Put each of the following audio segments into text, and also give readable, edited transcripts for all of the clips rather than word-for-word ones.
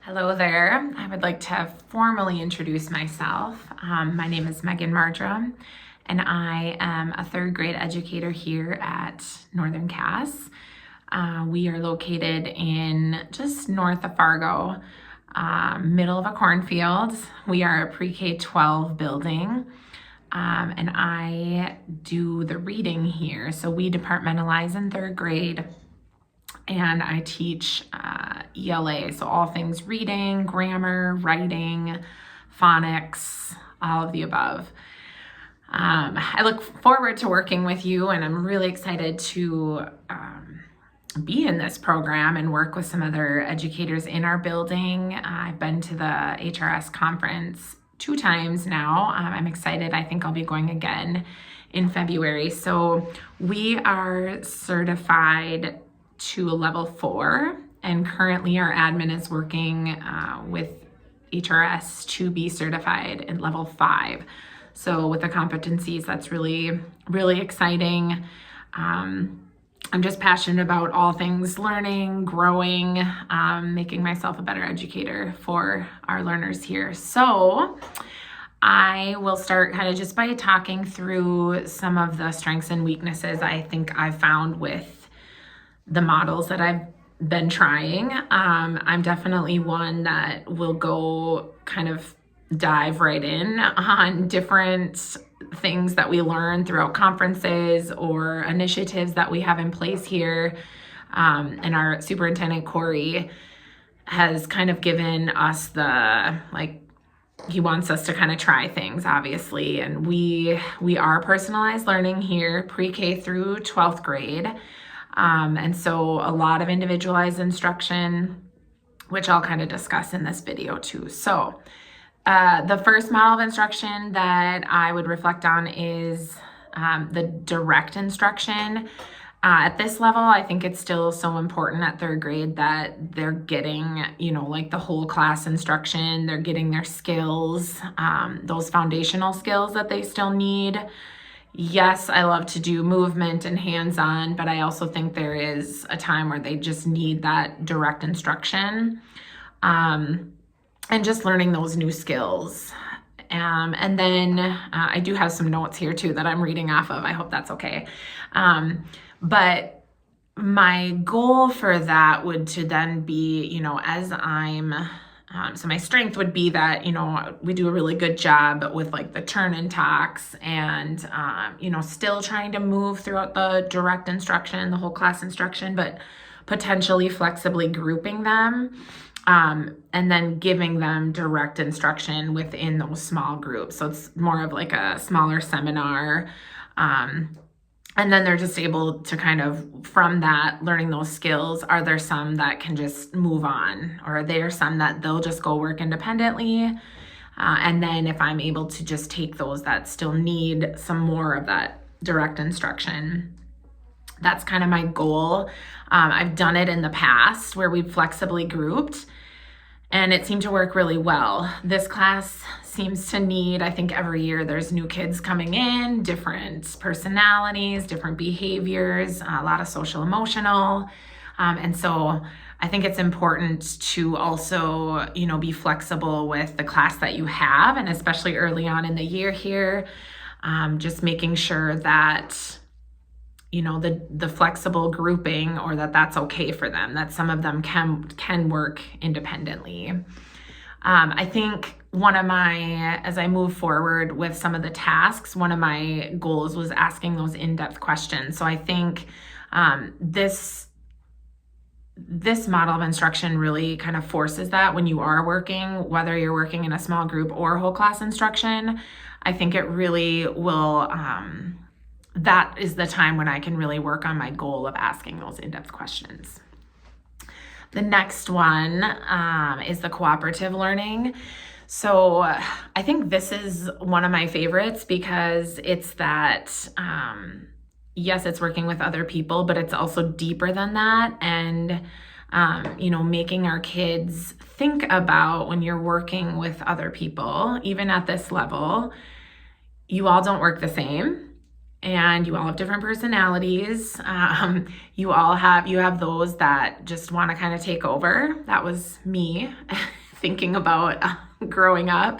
Hello there. I would like to formally introduce myself. My name is Megan Marjoram, and I am a third grade educator here at Northern Cass. We are located in just north of Fargo, middle of a cornfield. We are a pre-K-12 building, and I do the reading here. So we departmentalize in third grade, and I teach ELA, so all things reading, grammar, writing, phonics, all of the above. I look forward to working with you, and I'm really excited to be in this program and work with some other educators in our building. I've been to the HRS conference 2 times now. I'm excited. I think I'll be going again in February. So we are certified to a level 4, and currently our admin is working with HRS to be certified in level 5. So with the competencies, that's really, really exciting. I'm just passionate about all things learning, growing, making myself a better educator for our learners here. So I will start kind of just by talking through some of the strengths and weaknesses I think I've found with the models that I've been trying. I'm definitely one that will go kind of dive right in on different things that we learn throughout conferences or initiatives that we have in place here. And our superintendent, Corey, has kind of given us he wants us to kind of try things, obviously. And we are personalized learning here, pre-K through 12th grade. And so a lot of individualized instruction, which I'll kind of discuss in this video too. So the first model of instruction that I would reflect on is the direct instruction. At this level, I think it's still so important at third grade that they're getting, like the whole class instruction. They're getting their skills, those foundational skills that they still need. Yes, I love to do movement and hands-on, but I also think there is a time where they just need that direct instruction, and just learning those new skills. And then I do have some notes here too that I'm reading off of. I hope that's okay. But my goal for that would to then be, as I'm so my strength would be that, we do a really good job with like the turn and talks and, still trying to move throughout the direct instruction, the whole class instruction, but potentially flexibly grouping them, and then giving them direct instruction within those small groups. So it's more of like a smaller seminar. And then they're just able to kind of, from that, learning those skills, are there some that can just move on? Or are there some that they'll just go work independently? And then if I'm able to just take those that still need some more of that direct instruction, that's kind of my goal. I've done it in the past where we've flexibly grouped, and it seemed to work really well. This class seems to need, I think every year there's new kids coming in, different personalities, different behaviors, a lot of social emotional. And so I think it's important to also, be flexible with the class that you have, and especially early on in the year here, just making sure that the flexible grouping, or that's okay for them, that some of them can work independently. I think as I move forward with some of the tasks, one of my goals was asking those in-depth questions. So I think this model of instruction really kind of forces that when you are working, whether you're working in a small group or whole class instruction. I think it really will, that is the time when I can really work on my goal of asking those in-depth questions. The next one is the cooperative learning. So I think this is one of my favorites because it's that, yes, it's working with other people, but it's also deeper than that. And, making our kids think about when you're working with other people, even at this level, you all don't work the same. And you all have different personalities. You have those that just want to kind of take over. That was me thinking about growing up,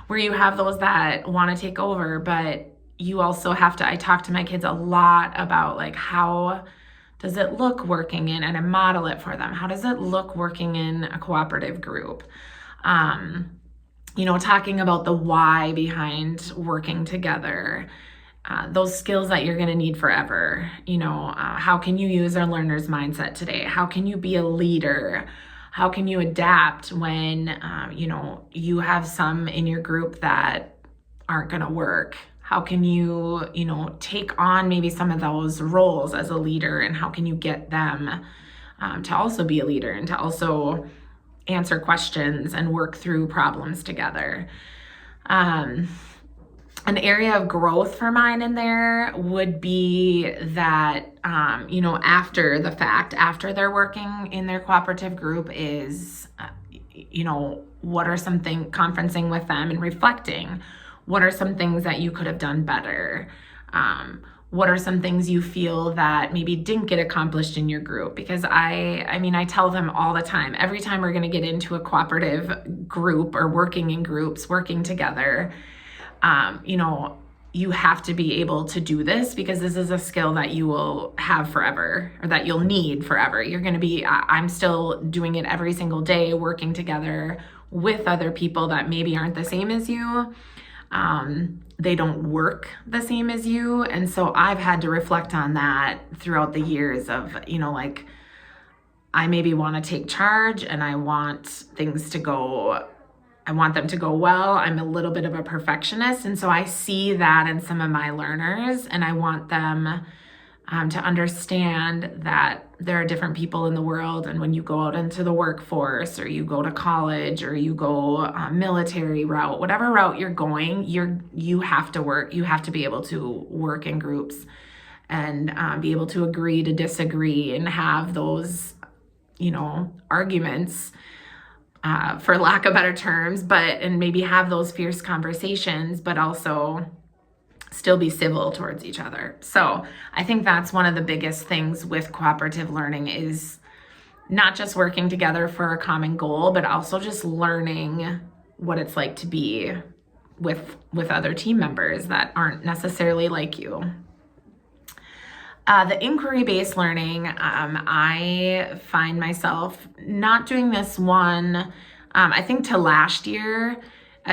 where you have those that want to take over, but you also have to, I talk to my kids a lot about like, how does it look working in, and I model it for them. How does it look working in a cooperative group? Talking about the why behind working together, those skills that you're going to need forever. How can you use a learner's mindset today? How can you be a leader? How can you adapt when, you have some in your group that aren't going to work? How can you, take on maybe some of those roles as a leader, and how can you get them to also be a leader and to also answer questions and work through problems together? An area of growth for mine in there would be that, after the fact, after they're working in their cooperative group, is, what are some things, conferencing with them and reflecting. What are some things that you could have done better? What are some things you feel that maybe didn't get accomplished in your group? Because I tell them all the time, every time we're going to get into a cooperative group or working in groups, working together, you have to be able to do this, because this is a skill that you will have forever, or that you'll need forever. You're going to be, I'm still doing it every single day, working together with other people that maybe aren't the same as you. They don't work the same as you. And so I've had to reflect on that throughout the years of, I maybe want to take charge, and I want them to go well. I'm a little bit of a perfectionist. And so I see that in some of my learners, and I want them to understand that there are different people in the world. And when you go out into the workforce, or you go to college, or you go military route, whatever route you're going, you have to work. You have to be able to work in groups, and be able to agree to disagree, and have those, arguments, for lack of better terms, and maybe have those fierce conversations, but also still be civil towards each other. So I think that's one of the biggest things with cooperative learning, is not just working together for a common goal, but also just learning what it's like to be with other team members that aren't necessarily like you. The inquiry-based learning, I find myself not doing this one, I think, to last year,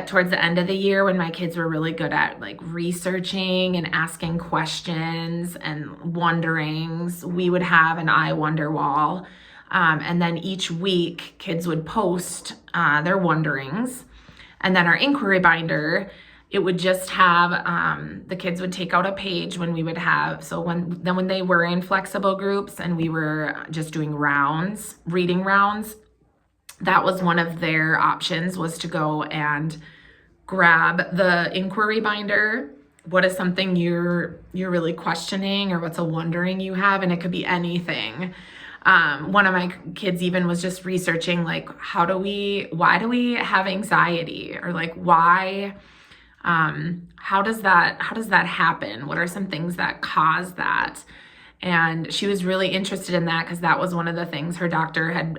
towards the end of the year, when my kids were really good at like researching and asking questions and wonderings. We would have an I wonder wall. And then each week kids would post their wonderings. And then our inquiry binder, it would just have, the kids would take out a page when we would have, so when they were in flexible groups and we were just doing reading rounds, that was one of their options, was to go and grab the inquiry binder. What is something you're really questioning, or what's a wondering you have? And it could be anything. One of my kids even was just researching, like, why do we have anxiety? Or like, why, how does that happen? What are some things that cause that? And she was really interested in that, because that was one of the things her doctor had,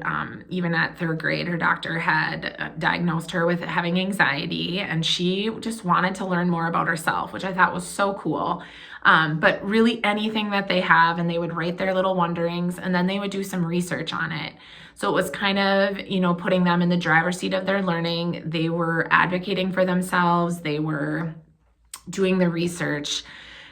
even at third grade, her doctor had diagnosed her with having anxiety, and she just wanted to learn more about herself, which I thought was so cool. But really anything that they have, and they would write their little wonderings, and then they would do some research on it. So it was kind of, putting them in the driver's seat of their learning. They were advocating for themselves. They were doing the research,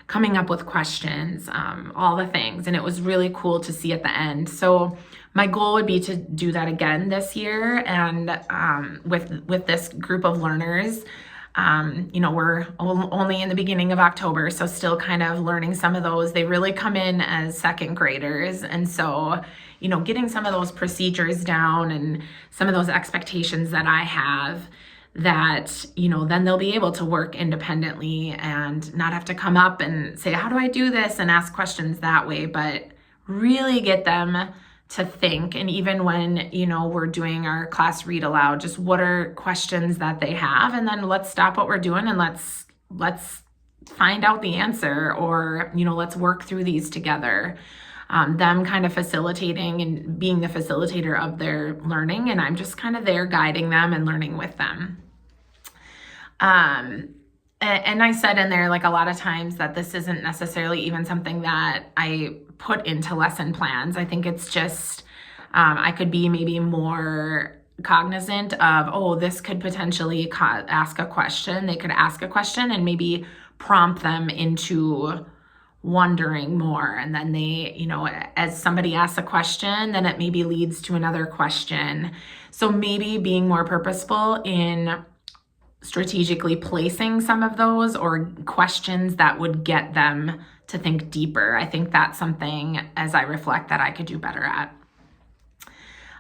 coming up with questions, all the things. And it was really cool to see at the end. So my goal would be to do that again this year. And with this group of learners, we're only in the beginning of October, so still kind of learning some of those. They really come in as second graders. And so, getting some of those procedures down and some of those expectations that I have, that, then they'll be able to work independently and not have to come up and say, how do I do this? And ask questions that way, but really get them to think. And even when, we're doing our class read aloud, just what are questions that they have? And then let's stop what we're doing and let's find out the answer, or, let's work through these together. them kind of facilitating and being the facilitator of their learning, and I'm just kind of there guiding them and learning with them. And I said in there, like, a lot of times that this isn't necessarily even something that I put into lesson plans. I think it's just, I could be maybe more cognizant of, oh, this could potentially ask a question. They could ask a question and maybe prompt them into wondering more. And then they, as somebody asks a question, then it maybe leads to another question. So maybe being more purposeful in strategically placing some of those or questions that would get them to think deeper. I think that's something, as I reflect, that I could do better at.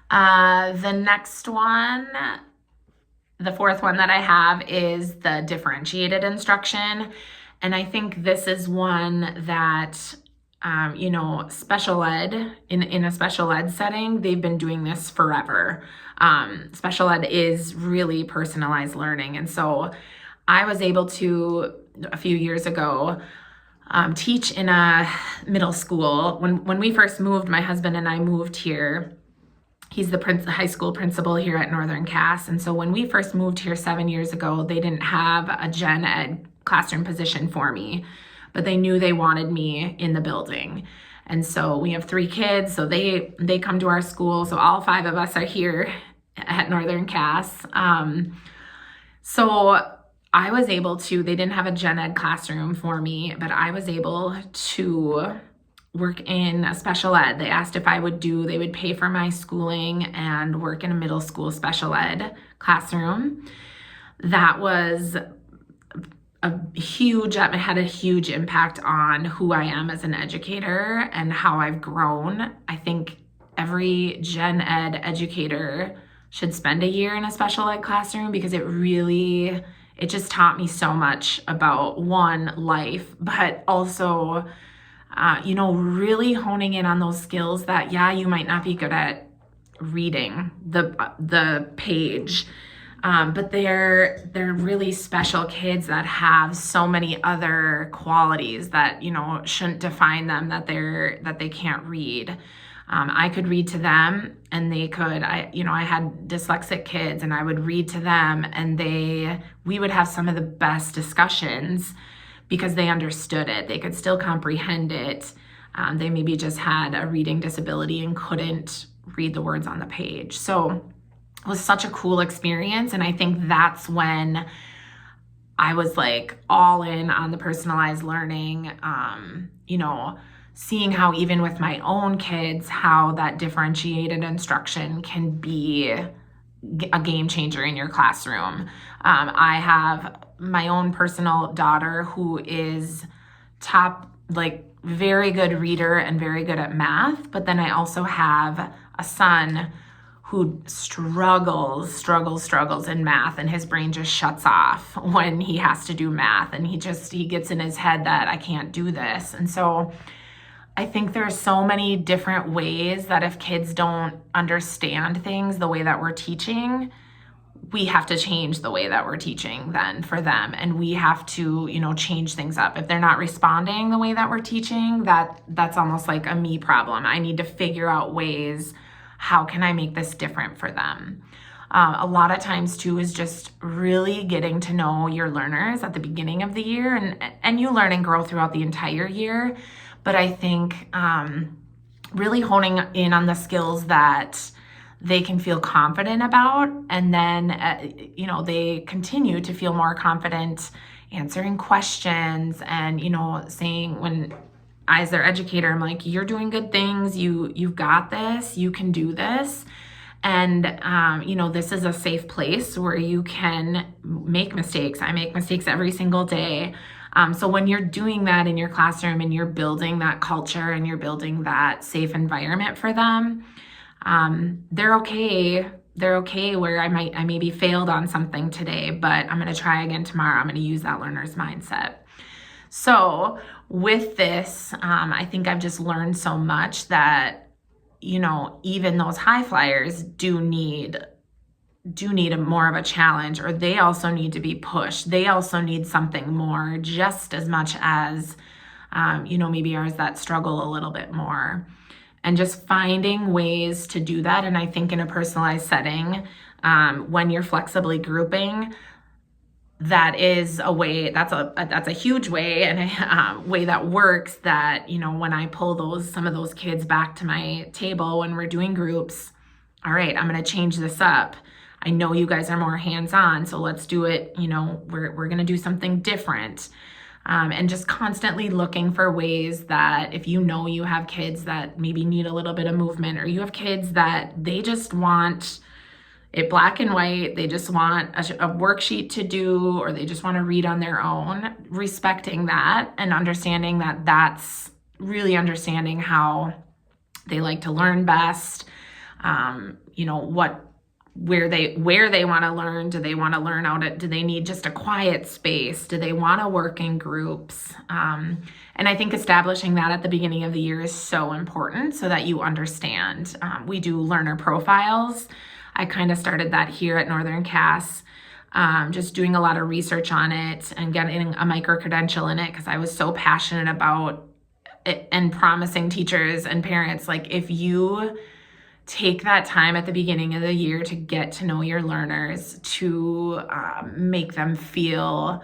The next one, the fourth one that I have, is the differentiated instruction. And I think this is one that, special ed, in a special ed setting, they've been doing this forever. Special ed is really personalized learning. And so I was able to, a few years ago, teach in a middle school. When we first moved, my husband and I moved here. He's the high school principal here at Northern Cass. And so when we first moved here 7 years ago, they didn't have a gen ed classroom position for me, but they knew they wanted me in the building. And so we have 3 kids, so they come to our school. So all 5 of us are here at Northern Cass. So I was able to, they didn't have a gen ed classroom for me, but I was able to work in a special ed. They asked if I would they would pay for my schooling and work in a middle school special ed classroom. That was had a huge impact on who I am as an educator and how I've grown. I think every gen ed educator should spend a year in a special ed classroom, because it just taught me so much about, one, life, but also, really honing in on those skills that, you might not be good at reading the page, but they're really special kids that have so many other qualities that, shouldn't define them, that they can't read. I could read to them, and they could. I had dyslexic kids, and I would read to them, and we would have some of the best discussions because they understood it. They could still comprehend it. They maybe just had a reading disability and couldn't read the words on the page. So it was such a cool experience, and I think that's when I was like all in on the personalized learning. Seeing how even with my own kids, how that differentiated instruction can be a game changer in your classroom. I have my own personal daughter who is very good reader and very good at math, but then I also have a son who struggles in math, and his brain just shuts off when he has to do math, and he gets in his head that I can't do this. And so I think there's so many different ways that if kids don't understand things the way that we're teaching, we have to change the way that we're teaching then for them. And we have to, change things up. If they're not responding the way that we're teaching, that's almost like a me problem. I need to figure out ways, how can I make this different for them? A lot of times too is just really getting to know your learners at the beginning of the year, and you learn and grow throughout the entire year. But I think really honing in on the skills that they can feel confident about, and then, they continue to feel more confident answering questions and, saying, when as their educator, I'm like, you're doing good things. You've got this, you can do this. And, this is a safe place where you can make mistakes. I make mistakes every single day. So when you're doing that in your classroom and you're building that culture and you're building that safe environment for them, they're okay. They're okay where I maybe failed on something today, but I'm going to try again tomorrow. I'm going to use that learner's mindset. So with this, I think I've just learned so much that, even those high flyers do need more of a challenge, or they also need to be pushed. They also need something more, just as much as, maybe ours that struggle a little bit more. and just finding ways to do that. And I think in a personalized setting, when you're flexibly grouping, that is a way, that's a huge way, and a way that works, that, when I pull some of those kids back to my table when we're doing groups, all right, I'm going to change this up. I know you guys are more hands-on, so let's do it, we're going to do something different. And just constantly looking for ways that if you have kids that maybe need a little bit of movement, or you have kids that they just want it black and white, they just want a worksheet to do, or they just want to read on their own, respecting that and understanding that that's really understanding how they like to learn best, where they want to learn. Do they want to learn do they need just a quiet space? Do they want to work in groups? And I think establishing that at the beginning of the year is so important, so that you understand. We do learner profiles. I kind of started that here at Northern Cass, just doing a lot of research on it and getting a micro-credential in it, because I was so passionate about it and promising teachers and parents, like, if you take that time at the beginning of the year to get to know your learners, to make them feel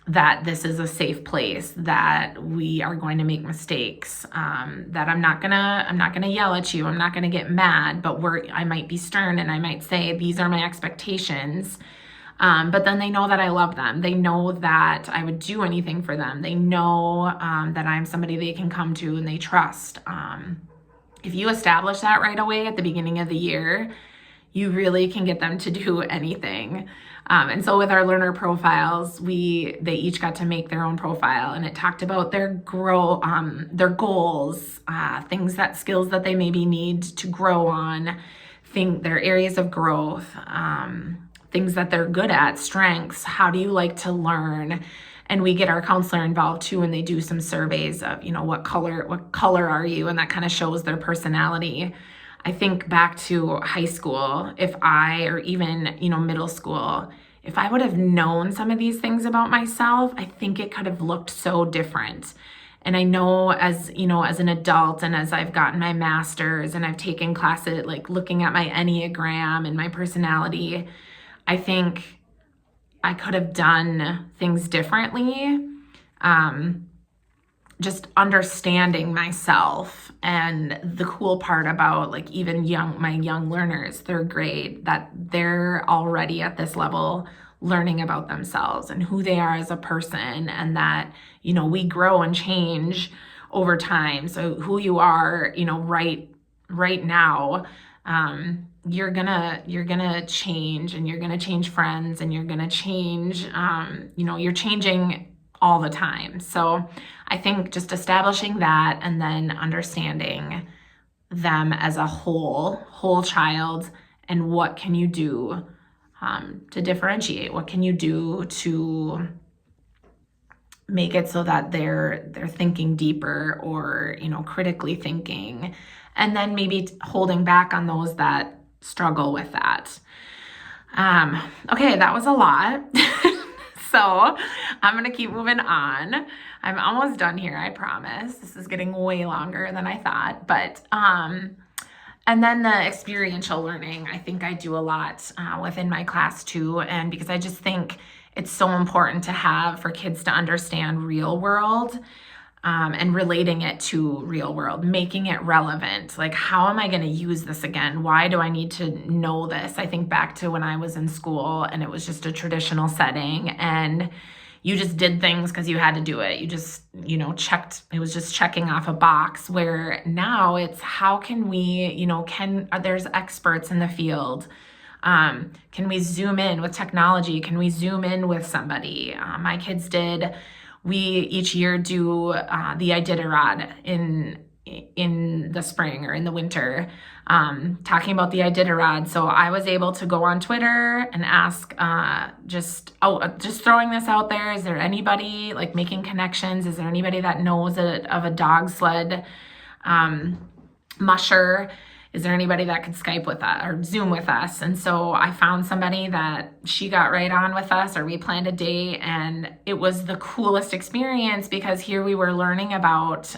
that this is a safe place, that we are going to make mistakes, that I'm not gonna yell at you, I'm not gonna get mad, but I might be stern and I might say, these are my expectations. But then they know that I love them. They know that I would do anything for them. They know that I'm somebody they can come to and they trust. If you establish that right away at the beginning of the year, you really can get them to do anything. And so with our learner profiles, they each got to make their own profile, and it talked about their goals, skills that they maybe need to grow on, their areas of growth, things that they're good at, strengths. How do you like to learn? And we get our counselor involved too, and they do some surveys of, what color are you? And that kind of shows their personality. I think back to high school, or even, middle school, if I would have known some of these things about myself, I think it could have looked so different. And I know as an adult, and as I've gotten my master's and I've taken classes, like looking at my Enneagram and my personality, I think I could have done things differently. Just understanding myself. And the cool part about even my young learners, third grade, that they're already at this level learning about themselves and who they are as a person, and that, we grow and change over time. So who you are, right now, you're gonna change, and you're gonna change friends, and you're gonna change, you're changing all the time. So I think just establishing that, and then understanding them as a whole child, and what can you do to differentiate? What can you do to make it so that they're thinking deeper, or critically thinking, and then maybe holding back on those that struggle with that. Okay, that was a lot. So I'm going to keep moving on. I'm almost done here, I promise. This is getting way longer than I thought. But, and then the experiential learning, I think I do a lot within my class too. And because I just think it's so important to have for kids to understand real world, and relating it to real world, making it relevant. Like, how am I going to use this again? Why do I need to know this? I think back to when I was in school and it was just a traditional setting, and you just did things because you had to do it. You just, checked, it was just checking off a box, where now it's how can we, there's experts in the field. Can we zoom in with technology? Can we zoom in with somebody? My kids we each year do the Iditarod in the spring or in the winter, talking about the Iditarod. So I was able to go on Twitter and ask, just throwing this out there, is there anybody making connections? Is there anybody that knows of a dog sled musher is there anybody that could Skype with us or Zoom with us? And so I found somebody that she got right on with us, or we planned a day, and it was the coolest experience because here we were learning about,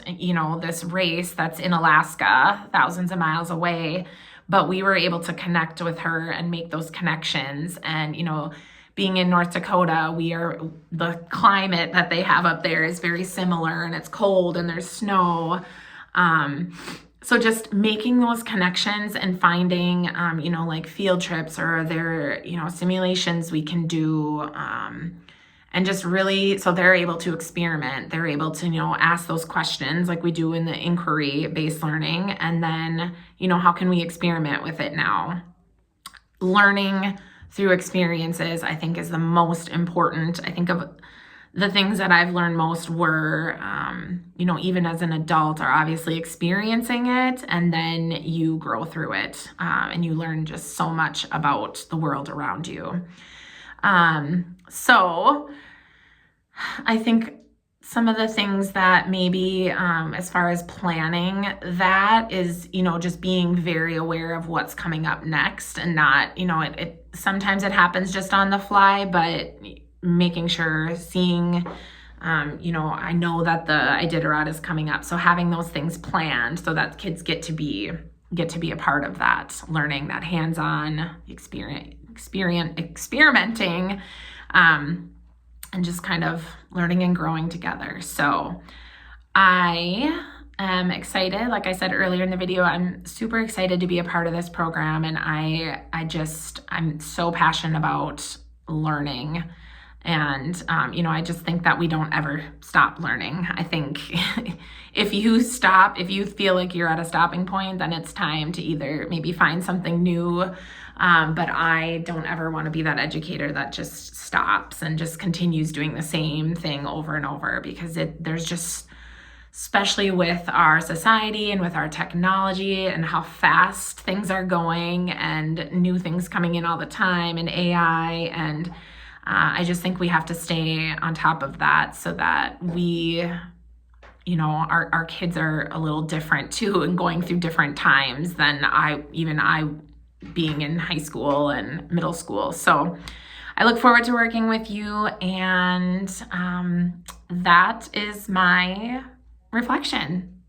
this race that's in Alaska, thousands of miles away, but we were able to connect with her and make those connections. And, being in North Dakota, the climate that they have up there is very similar, and it's cold and there's snow. So just making those connections and finding, like field trips or their, simulations we can do, and just really, so they're able to experiment. They're able to, ask those questions like we do in the inquiry-based learning. And then, how can we experiment with it now? Learning through experiences, I think, is the most important. I think of the things that I've learned most were, even as an adult, are obviously experiencing it, and then you grow through it, and you learn just so much about the world around you. So I think some of the things that maybe, as far as planning, that is, just being very aware of what's coming up next, and not, sometimes it happens just on the fly, but making sure, seeing, I know that the Iditarod is coming up. So having those things planned so that kids get to be a part of that, learning, that hands-on experimenting, and just kind of learning and growing together. So I am excited. Like I said earlier in the video, I'm super excited to be a part of this program. And I'm so passionate about learning. And, I just think that we don't ever stop learning. I think if you feel like you're at a stopping point, then it's time to either maybe find something new. But I don't ever want to be that educator that just stops and just continues doing the same thing over and over, because there's just, especially with our society and with our technology and how fast things are going and new things coming in all the time, and AI, and I just think we have to stay on top of that so that we, our kids are a little different too, and going through different times than I being in high school and middle school. So I look forward to working with you, and that is my reflection.